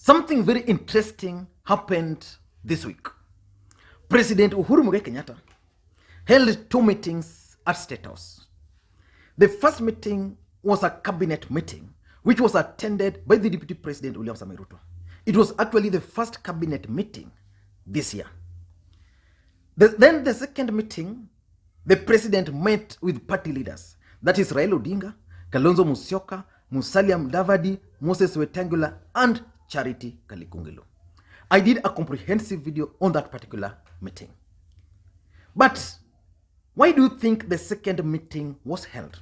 Something very interesting happened this week. President Uhuru Kenyatta held two meetings at State House. The first meeting was a cabinet meeting, which was attended by the Deputy President William Samoei Ruto. It was actually the first cabinet meeting this year. Then the second meeting, the president met with party leaders. That is Raila Odinga, Kalonzo Musyoka, Musalia Mudavadi, Moses Wetangula, and Charity Kalikungilo. I did a comprehensive video on that particular meeting. But why do you think the second meeting was held?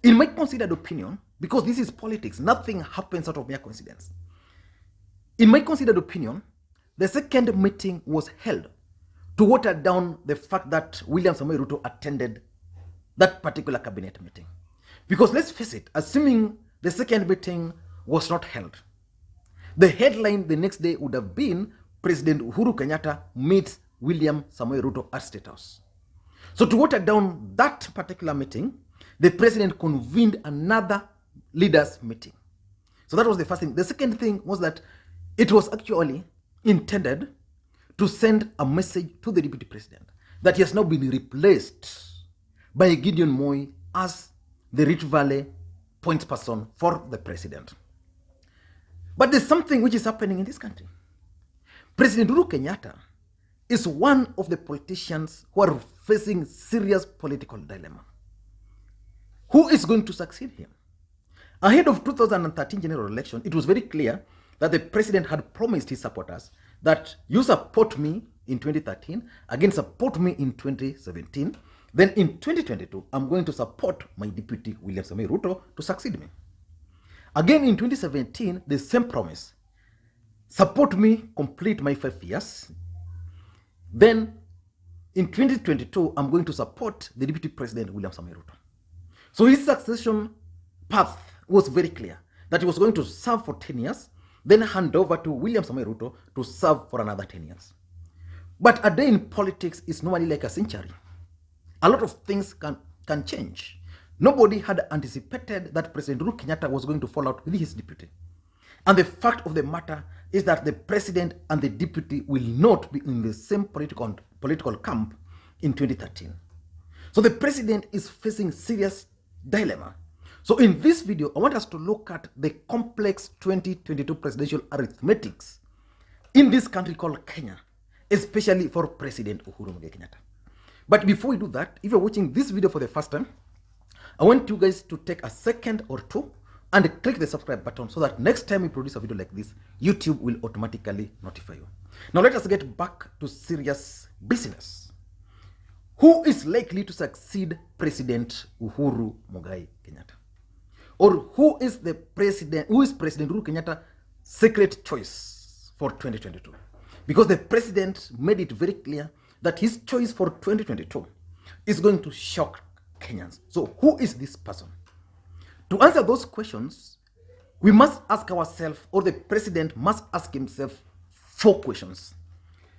In my considered opinion, because this is politics, nothing happens out of mere coincidence. In my considered opinion, the second meeting was held to water down the fact that William Samoei Ruto attended that particular cabinet meeting. Because let's face it, assuming the second meeting was not held, the headline the next day would have been President Uhuru Kenyatta meets William Samoei Ruto at State House. So to water down that particular meeting, the president convened another leaders meeting. So that was the first thing. The second thing was that it was actually intended to send a message to the deputy president that he has now been replaced by Gideon Moi as the Rift Valley point person for the president. But there's something which is happening in this country. President Uhuru Kenyatta is one of the politicians who are facing serious political dilemma. Who is going to succeed him? Ahead of 2013 general election, it was very clear that the president had promised his supporters that you support me in 2013, again support me in 2017, then in 2022, I'm going to support my deputy William Samoei Ruto to succeed me. Again in 2017, the same promise, support me, complete my 5 years. Then in 2022, I'm going to support the deputy president William Samoei Ruto. So his succession path was very clear, that he was going to serve for 10 years, then hand over to William Samoei Ruto to serve for another 10 years. But a day in politics is normally like a century. A lot of things can change. Nobody had anticipated that President Uhuru Kenyatta was going to fall out with his deputy. And the fact of the matter is that the president and the deputy will not be in the same political camp in 2013. So the president is facing serious dilemma. So in this video, I want us to look at the complex 2022 presidential arithmetics in this country called Kenya, especially for President Uhuru Kenyatta. But before we do that, if you're watching this video for the first time, I want you guys to take a second or two and click the subscribe button so that next time we produce a video like this, YouTube will automatically notify you. Now let us get back to serious business. Who is likely to succeed President Uhuru Kenyatta? Or who is President Uhuru Kenyatta's secret choice for 2022? Because the president made it very clear that his choice for 2022 is going to shock Kenyans. So who is this person? To answer those questions, we must ask ourselves, or the president must ask himself, 4 questions.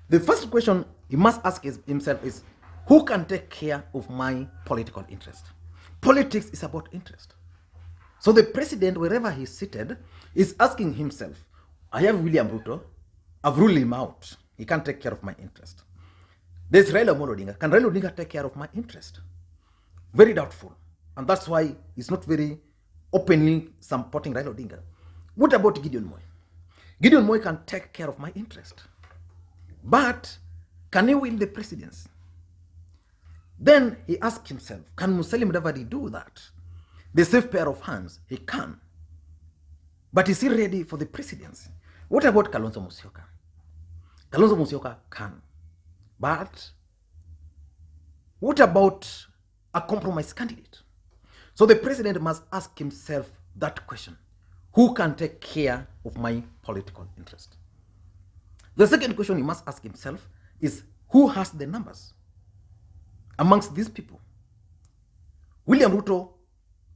The first question he must ask himself is, who can take care of my political interest? Politics is about interest. So the president, wherever he's seated, is asking himself, I have William Ruto, I've ruled him out. He can't take care of my interest. There's Raila Odinga. Can Raila Odinga take care of my interest? Very doubtful. And that's why he's not very openly supporting Raila Odinga. What about Gideon Moi? Gideon Moi can take care of my interest. But can he win the presidency? Then he asked himself, can Musalia Mudavadi do that? The safe pair of hands, he can. But is he ready for the presidency? What about Kalonzo Musyoka? Kalonzo Musyoka can. But what about a compromise candidate? So the president must ask himself that question. Who can take care of my political interest? The second question he must ask himself is, who has the numbers amongst these people? William Ruto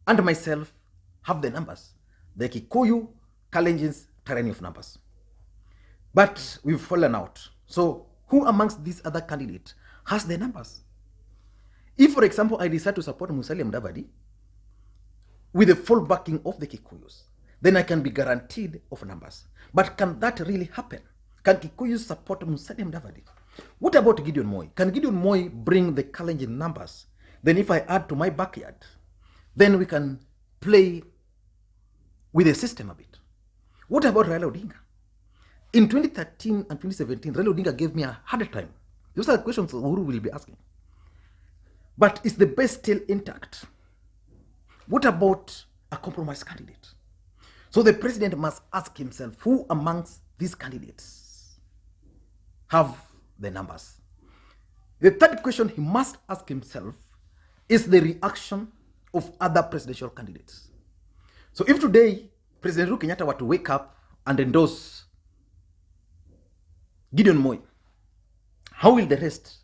and myself have the numbers. The Kikuyu, Kalenjins, tyranny of numbers. But we've fallen out. So who amongst these other candidates has the numbers? If, for example, I decide to support Musalia Mudavadi with the full backing of the Kikuyus, then I can be guaranteed of numbers. But can that really happen? Can Kikuyu support Musalia Mudavadi? What about Gideon Moi? Can Gideon Moi bring the Kalenjin numbers? Then if I add to my backyard, then we can play with the system a bit. What about Raila Odinga? In 2013 and 2017, Raila Odinga gave me a hard time. Those are the questions Uhuru will be asking. But is the base still intact? What about a compromise candidate? So the president must ask himself, who amongst these candidates have the numbers? The third question he must ask himself is the reaction of other presidential candidates. So if today President Uhuru Kenyatta were to wake up and endorse Gideon Moi, how will the rest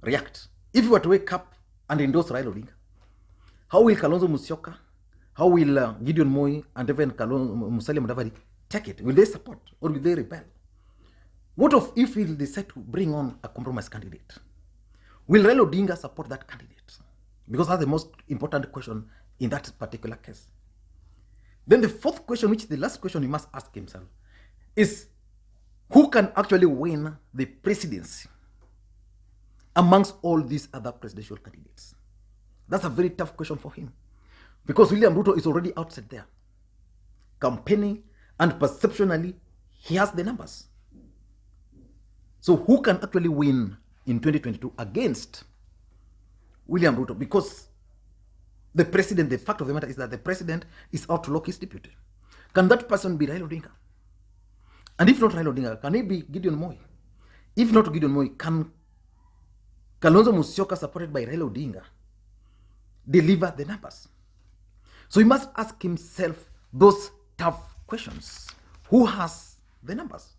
react? If you were to wake up and endorse Raila Odinga, how will Kalonzo Musyoka, how will Gideon Moi and even Musalia Mudavadi take it? Will they support or will they rebel? What if we decide to bring on a compromise candidate? Will Raila Odinga support that candidate? Because that's the most important question in that particular case. Then the fourth question, which is the last question he must ask himself, is who can actually win the presidency amongst all these other presidential candidates? That's a very tough question for him, because William Ruto is already outside there campaigning, and perceptionally he has the numbers. So who can actually win in 2022 against William Ruto? Because the president, the fact of the matter is that the president is out to lock his deputy. Can that person be Raila Odinga? And if not Raila Odinga, can it be Gideon Moi? If not Gideon Moi, can Kalonzo Musyoka, supported by Raila Odinga, deliver the numbers? So he must ask himself those tough questions. Who has the numbers?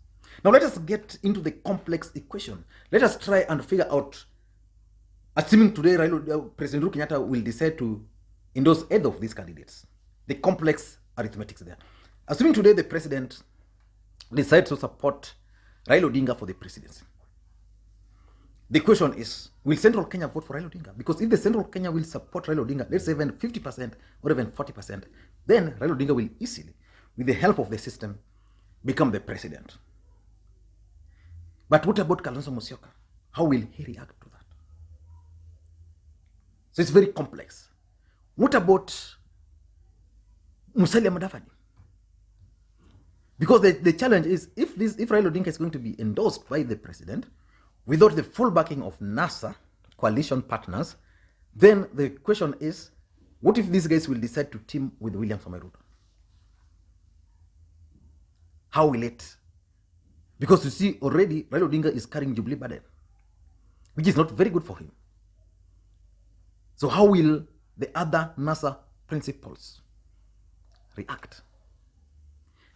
Now let us get into the complex equation. Let us try and figure out, assuming today President Uhuru Kenyatta will decide to endorse either of these candidates, the complex arithmetic there. Assuming today the president decides to support Raila Odinga for the presidency, the question is, will Central Kenya vote for Raila Odinga? Because if the Central Kenya will support Raila Odinga, let's say even 50% or even 40%, then Raila Odinga will easily, with the help of the system, become the president. But what about Kalonzo Musyoka? How will he react to that? So it's very complex. What about Musalia Mudavadi? Because the challenge is, if Raila Odinga is going to be endorsed by the president without the full backing of NASA coalition partners, then the question is, what if these guys will decide to team with William Samoei Ruto? How will it? Because you see, already Raila Odinga is carrying Jubilee burden, which is not very good for him. So how will the other NASA principals react?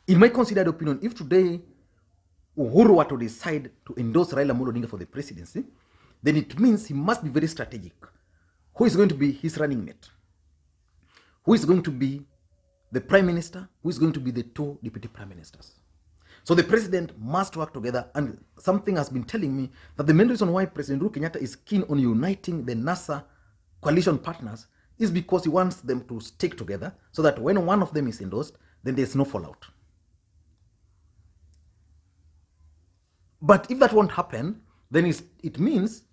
In my considered opinion, if today Uhuru were to decide to endorse Raila Odinga for the presidency, then it means he must be very strategic. Who is going to be his running mate? Who is going to be the prime minister? Who is going to be the two deputy prime ministers? So the president must work together, and something has been telling me that the main reason why President Uhuru Kenyatta is keen on uniting the NASA coalition partners is because he wants them to stick together so that when one of them is endorsed, then there's no fallout. But if that won't happen, then it means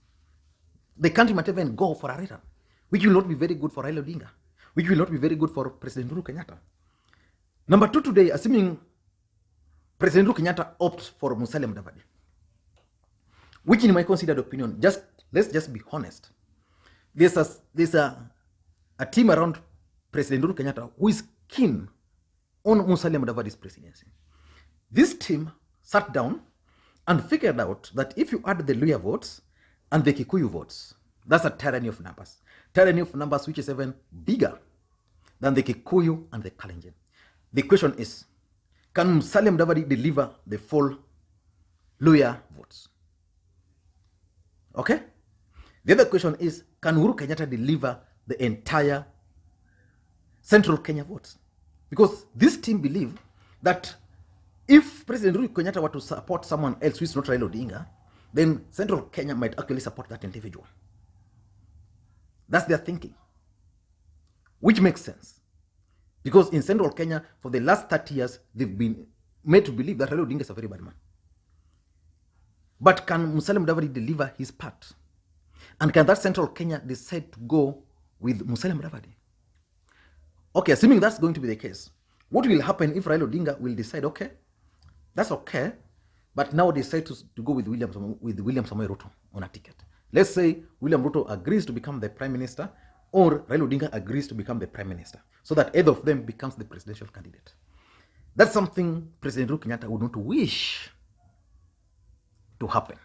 the country might even go for a rerun, which will not be very good for Raila Odinga, which will not be very good for President Uhuru Kenyatta. Number two, today, assuming President Uhuru Kenyatta opts for Musalia Mudavadi, which in my considered opinion, let's just be honest, there's a team around President Uhuru Kenyatta who is keen on Musalia Mudavadi's presidency. This team sat down and figured out that if you add the Luhya votes and the Kikuyu votes, that's a tyranny of numbers. Tyranny of numbers which is even bigger than the Kikuyu and the Kalenjin. The question is, can Musalia Mudavadi deliver the full Luhya votes? Okay? The other question is, can Uhuru Kenyatta deliver the entire Central Kenya votes? Because this team believe that if President Uhuru Kenyatta were to support someone else who is not Raila Odinga, then Central Kenya might actually support that individual. That's their thinking, which makes sense. Because in central Kenya, for the last 30 years, they've been made to believe that Raila Odinga is a very bad man. But can Musalia Mudavadi deliver his part? And can that central Kenya decide to go with Musalia Mudavadi? Okay, assuming that's going to be the case, what will happen if Raila Odinga will decide, okay, that's okay, but now decide to go with William Samoei Ruto on a ticket? Let's say William Ruto agrees to become the prime minister, or Raila Odinga agrees to become the prime minister, so that either of them becomes the presidential candidate. That's something President Uhuru Kenyatta would not wish to happen.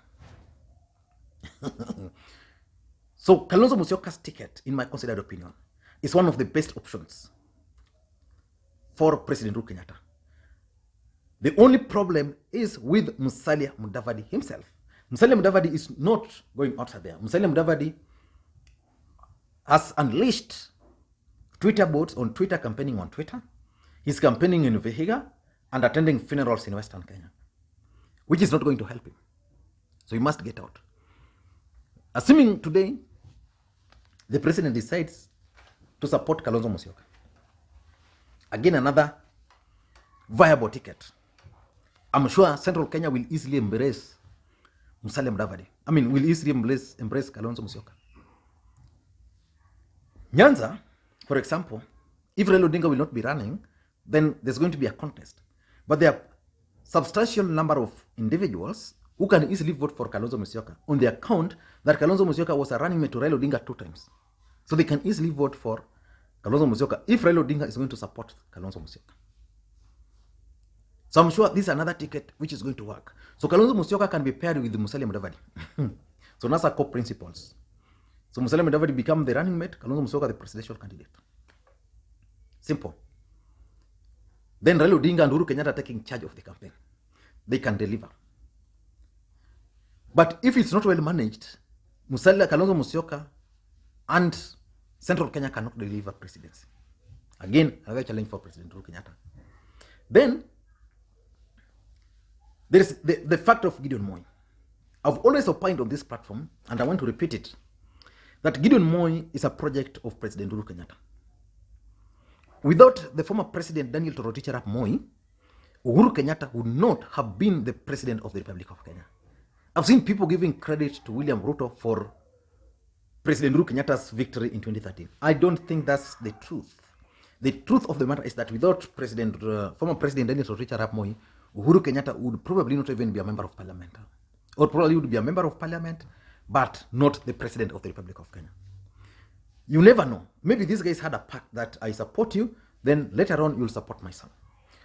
So Kalonzo Musyoka's ticket, in my considered opinion, is one of the best options for President Uhuru Kenyatta. The only problem is with Musalia Mudavadi himself. Musalia Mudavadi is not going outside there. Musalia Mudavadi has unleashed Twitter bots on Twitter, campaigning on Twitter. He's campaigning in Vihiga and attending funerals in Western Kenya, which is not going to help him. So he must get out. Assuming today the president decides to support Kalonzo Musyoka, again another viable ticket, I'm sure Central Kenya will easily embrace Musalia Mudavadi. Will easily embrace Kalonzo Musyoka. Nyanza, for example, if Raila Odinga will not be running, then there's going to be a contest. But there are substantial number of individuals who can easily vote for Kalonzo Musyoka on the account that Kalonzo Musyoka was a running mate to Raila Odinga 2 times. So they can easily vote for Kalonzo Musyoka if Raila Odinga is going to support Kalonzo Musyoka. So I'm sure this is another ticket which is going to work. So Kalonzo Musyoka can be paired with Musalia Mudavadi. So that's our core principles. So Musalia Mudavadi become the running mate, Kalonzo Musyoka the presidential candidate. Simple. Then Raila Odinga and Uhuru Kenyatta taking charge of the campaign. They can deliver. But if it's not well managed, Kalonzo Musyoka and Central Kenya cannot deliver presidency. Again, another challenge for President Uhuru Kenyatta. Then there is the fact of Gideon Moi. I've always opined on this platform, and I want to repeat it, that Gideon Moi is a project of President Uhuru Kenyatta. Without the former president Daniel Toroitich arap Moi, Uhuru Kenyatta would not have been the president of the Republic of Kenya. I've seen people giving credit to William Ruto for President Uhuru Kenyatta's victory in 2013. I don't think that's the truth. The truth of the matter is that without former President Daniel Toroitich arap Moi, Uhuru Kenyatta would probably not even be a member of parliament. Or probably would be a member of parliament, but not the president of the Republic of Kenya. You never know. Maybe these guys had a pact that I support you, then later on you'll support my son.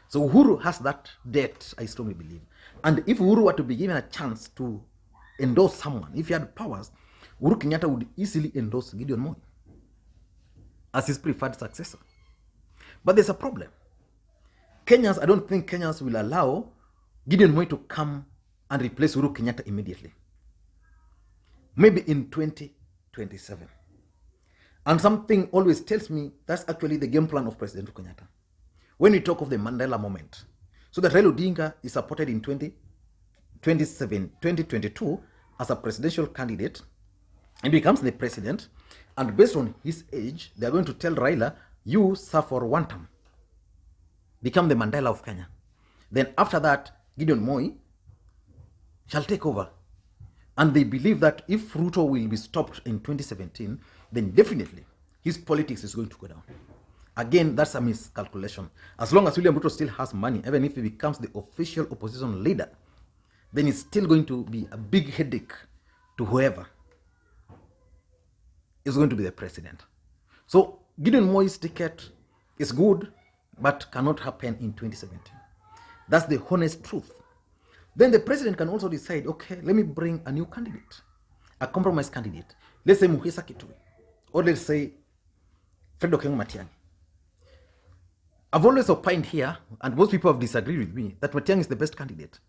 So Uhuru has that debt, I strongly believe. And if Uhuru were to be given a chance to endorse someone, if he had powers, Uhuru Kenyatta would easily endorse Gideon Moi as his preferred successor. But there's a problem. I don't think Kenyans will allow Gideon Moi to come and replace Uhuru Kenyatta immediately. Maybe in 2027. And something always tells me that's actually the game plan of President Uhuru Kenyatta. When we talk of the Mandela moment, so that Raila Odinga is supported in 2022 as a presidential candidate and becomes the president, and based on his age, they are going to tell Raila, you serve for 1 term. Become the Mandela of Kenya. Then after that, Gideon Moi shall take over. And they believe that if Ruto will be stopped in 2017, then definitely his politics is going to go down. Again, that's a miscalculation. As long as William Ruto still has money, even if he becomes the official opposition leader, then it's still going to be a big headache to whoever is going to be the president. So Gideon Moi's ticket is good, but cannot happen in 2017. That's the honest truth. Then the president can also decide, okay, let me bring a new candidate, a compromise candidate. Let's say Muhisa Kitui, or let's say Fred Okengo Matiang'i. I've always opined here, and most people have disagreed with me, that Matiang'i is the best candidate.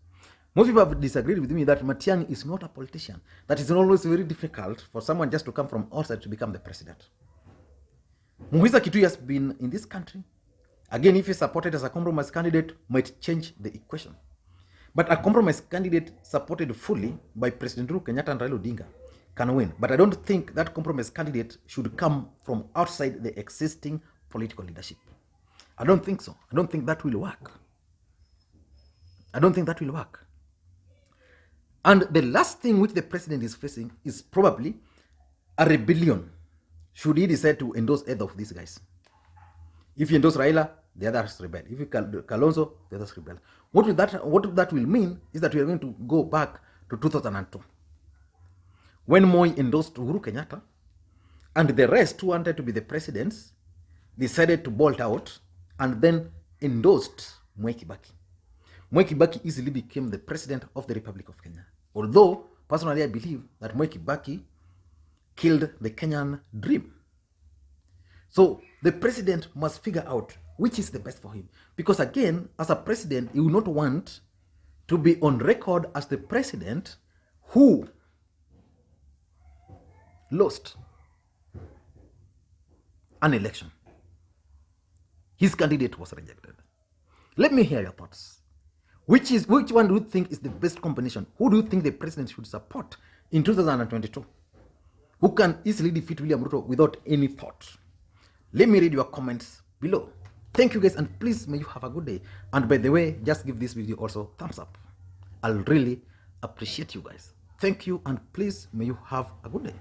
Most people have disagreed with me that Matiang'i is not a politician, that it's always very difficult for someone just to come from outside to become the president. Muhisa Kitui has been in this country. Again, if he's supported as a compromise candidate, might change the equation. But a compromise candidate supported fully by President Uhuru Kenyatta and Raila Odinga can win. But I don't think that compromise candidate should come from outside the existing political leadership. I don't think so. I don't think that will work. I don't think that will work. And the last thing which the president is facing is probably a rebellion should he decide to endorse either of these guys. If you endorse Raila, the others rebel. If you Kalonzo, the others rebel. What that will mean is that we are going to go back to 2002, when Moi endorsed Uhuru Kenyatta, and the rest who wanted to be the presidents decided to bolt out and then endorsed Moi Kibaki. Moi Kibaki easily became the president of the Republic of Kenya. Although, personally, I believe that Moi Kibaki killed the Kenyan dream. So the president must figure out which is the best for him. Because again, as a president, he will not want to be on record as the president who lost an election. His candidate was rejected. Let me hear your thoughts. Which one do you think is the best combination? Who do you think the president should support in 2022? Who can easily defeat William Ruto without any thought? Let me read your comments below. Thank you guys, and please may you have a good day. And by the way, just give this video also thumbs up. I'll really appreciate you guys. Thank you, and please may you have a good day.